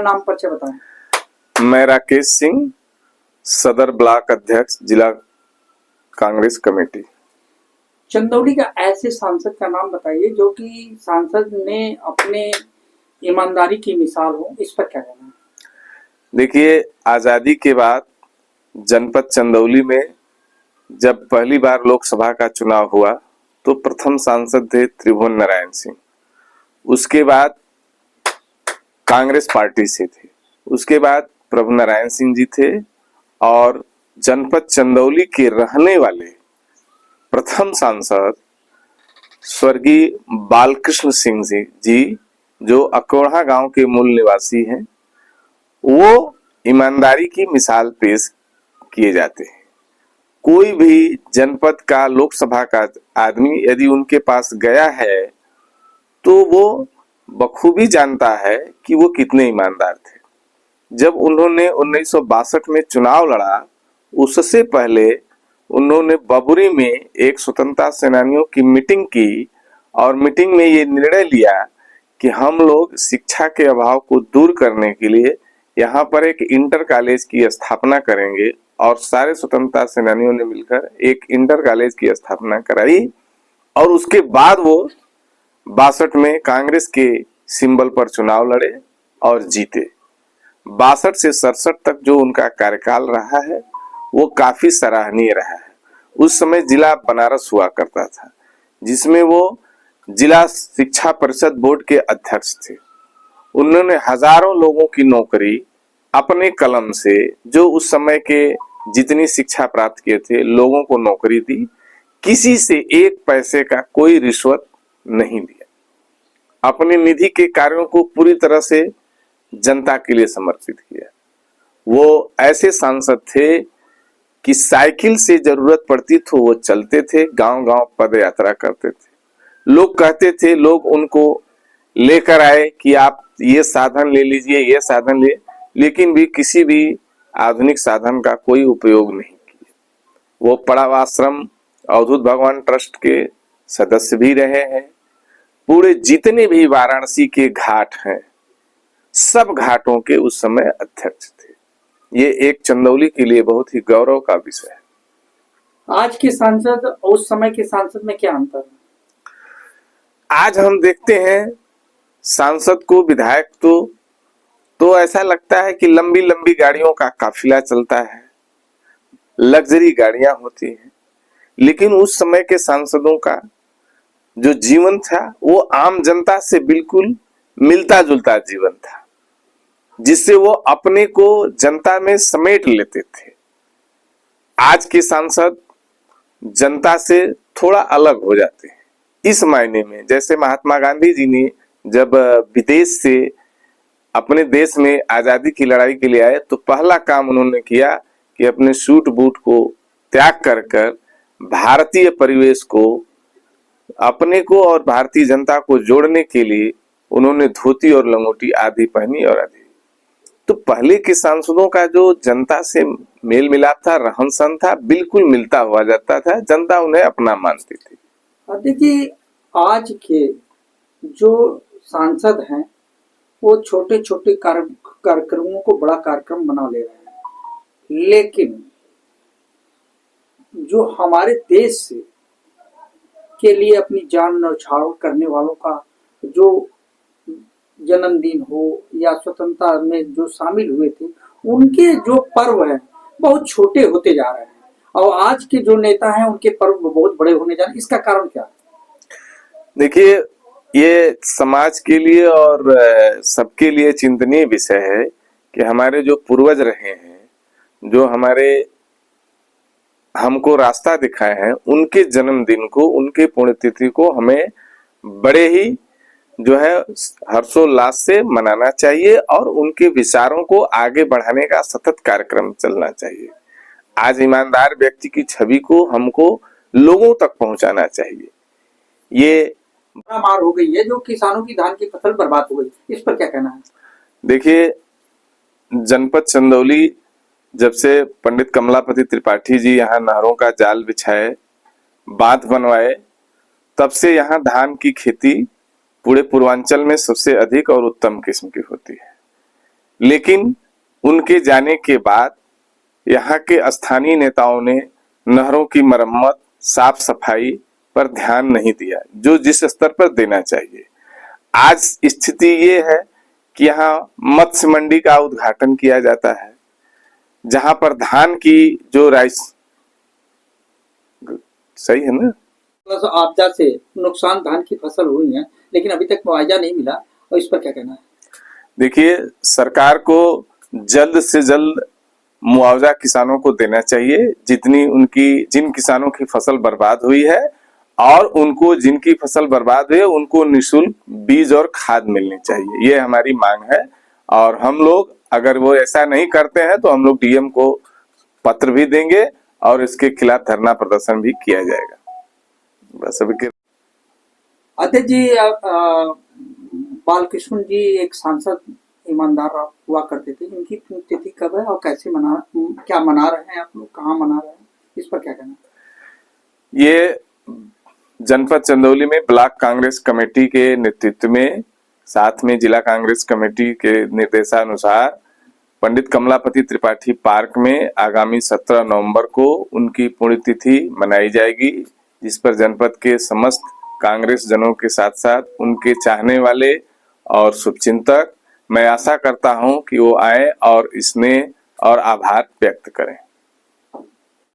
नाम परिचय बताएं। मैं राकेश सिंह, सदर ब्लॉक अध्यक्ष, जिला कांग्रेस कमेटी। चंदौली का ऐसे सांसद का नाम बताइए जो कि सांसद ने अपने ईमानदारी की मिसाल हो, इस पर क्या कहना है? देखिए, आजादी के बाद जनपद चंदौली में जब पहली बार लोकसभा का चुनाव हुआ तो प्रथम सांसद थे त्रिभुवन नारायण सिंह। उसके बाद कांग्रेस पार्टी से थे, उसके बाद प्रभु नारायण सिंह जी थे और जनपद चंदौली के रहने वाले प्रथम सांसद स्वर्गीय बालकृष्ण सिंह जी जो अकोढ़ा गांव के मूल निवासी हैं, वो ईमानदारी की मिसाल पेश किए जाते हैं। कोई भी जनपद का लोकसभा का आदमी यदि उनके पास गया है तो वो बखूबी जानता है कि वो कितने ईमानदार थे। जब उन्होंने 1962 में चुनाव लड़ा, उससे पहले उन्होंने बबुरी में एक स्वतंत्रता सेनानियों की मीटिंग की और मीटिंग में ये निर्णय लिया कि हम लोग शिक्षा के अभाव को दूर करने के लिए यहाँ पर एक इंटर कॉलेज की स्थापना करेंगे और सारे स्वतंत्रता सेनानियों ने मिलकर एक इंटर कॉलेज की स्थापना कराई और उसके बाद वो 62 में कांग्रेस के सिंबल पर चुनाव लड़े और जीते। 62 से 67 तक जो उनका कार्यकाल रहा है वो काफी सराहनीय रहा है। उस समय जिला बनारस हुआ करता था जिसमें वो जिला शिक्षा परिषद बोर्ड के अध्यक्ष थे। उन्होंने हजारों लोगों की नौकरी अपने कलम से, जो उस समय के जितनी शिक्षा प्राप्त किए थे, लोगों को नौकरी दी। किसी से एक पैसे का कोई रिश्वत नहीं दिया। अपने निधि के कार्यों को पूरी तरह से जनता के लिए समर्पित किया। वो ऐसे सांसद थे कि साइकिल से जरूरत पड़ती तो वो चलते थे, गांव-गांव पद यात्रा करते थे। लोग कहते थे, लोग उनको लेकर आए कि आप ये साधन ले लीजिए, ये साधन ले, लेकिन भी किसी भी आधुनिक साधन का कोई उपयोग नहीं किया। वो पड़ाव आश्रम अवधूत भगवान ट्रस्ट के सदस्य भी रहे हैं। पूरे जितने भी वाराणसी के घाट हैं, सब घाटों के उस समय अध्यक्ष थे। ये एक चंदौली के लिए बहुत ही गौरव का विषय है। आज के सांसद और उस समय के सांसद में क्या अंतर है? आज हम देखते हैं सांसद को, विधायक तो ऐसा लगता है कि लंबी लंबी गाड़ियों का काफिला चलता है, लग्जरी गाड़ियां होती हैं। लेकिन उस समय के सांसदों का जो जीवन था वो आम जनता से बिल्कुल मिलता जुलता जीवन था, जिससे वो अपने को जनता में समेट लेते थे। आज के सांसद जनता से थोड़ा अलग हो जाते हैं इस मायने में, जैसे महात्मा गांधी जी ने जब विदेश से अपने देश में आजादी की लड़ाई के लिए आए तो पहला काम उन्होंने किया कि अपने सूट बूट को त्याग कर भारतीय परिवेश को, अपने को और भारतीय जनता को जोड़ने के लिए उन्होंने धोती और लंगोटी आधी पहनी और आधी। तो पहले के सांसदों का जो जनता से मेल मिलाप था, रहन सहन था, बिल्कुल मिलता हुआ जाता था। जनता उन्हें अपना मानती थी। देखिए, आज के जो सांसद हैं वो छोटे छोटे कार्यक्रमों को बड़ा कार्यक्रम बना ले रहे हैं, लेकिन जो हमारे देश से के लिए अपनी जान न्यौछावर करने वालों का जो जन्मदिन हो या स्वतंत्रता में जो शामिल हुए थे, उनके जो पर्व हैं बहुत छोटे होते जा रहे हैं और आज के जो नेता हैं उनके पर्व बहुत बड़े होने जा रहे हैं। इसका कारण क्या है? देखिए, ये समाज के लिए और सबके लिए चिंतनीय विषय है कि हमारे जो पूर्वज रहे हैं, जो हमारे हमको रास्ता दिखाए हैं, उनके जन्मदिन को, उनके पुण्यतिथि को हमें बड़े ही जो है हर्षोल्लास से मनाना चाहिए और उनके विचारों को आगे बढ़ाने का सतत कार्यक्रम चलना चाहिए। आज ईमानदार व्यक्ति की छवि को हमको लोगों तक पहुंचाना चाहिए। ये मार हो गई है जो किसानों की धान की फसल बर्बाद हो गई, इस पर क्या कहना है? देखिए, जनपद चंदौली जब से पंडित कमलापति त्रिपाठी जी यहाँ नहरों का जाल बिछाए, बांध बनवाए, तब से यहाँ धान की खेती पूरे पूर्वांचल में सबसे अधिक और उत्तम किस्म की होती है। लेकिन उनके जाने के बाद यहाँ के स्थानीय नेताओं ने नहरों की मरम्मत, साफ सफाई पर ध्यान नहीं दिया जो जिस स्तर पर देना चाहिए। आज स्थिति ये है कि यहाँ मत्स्य मंडी का उद्घाटन किया जाता है, जहां पर धान की जो राइस, सही है ना, आपदा से नुकसान धान की फसल हुई है, लेकिन अभी तक मुआवजा नहीं मिला, और इस पर क्या कहना है? देखिए, सरकार को जल्द से जल्द मुआवजा किसानों को देना चाहिए, जिन किसानों की फसल बर्बाद हुई है, और उनको जिनकी फसल बर्बाद हुई है उनको निःशुल्क बीज और खाद मिलनी चाहिए। ये हमारी मांग है, और हम लोग अगर वो ऐसा नहीं करते हैं तो हम लोग डीएम को पत्र भी देंगे और इसके खिलाफ धरना प्रदर्शन भी किया जाएगा। बस अभी के अध्यक्ष जी, बालकृष्ण जी एक सांसद ईमानदार हुआ करते थे, इनकी पुण्यतिथि कब है और कैसे क्या मना रहे हैं आप लोग, कहाँ मना रहे हैं, इस पर क्या कहना है? ये जनपद चंदौली में ब्लॉक कांग्रेस कमेटी के नेतृत्व में, साथ में जिला कांग्रेस कमेटी के निर्देशानुसार पंडित कमलापति त्रिपाठी पार्क में आगामी 17 नवंबर को उनकी पुण्यतिथि मनाई जाएगी, जिस पर जनपद के समस्त कांग्रेस जनों के साथ साथ उनके चाहने वाले और शुभचिंतक, मैं आशा करता हूं कि वो आए और स्नेह और आभार व्यक्त करें।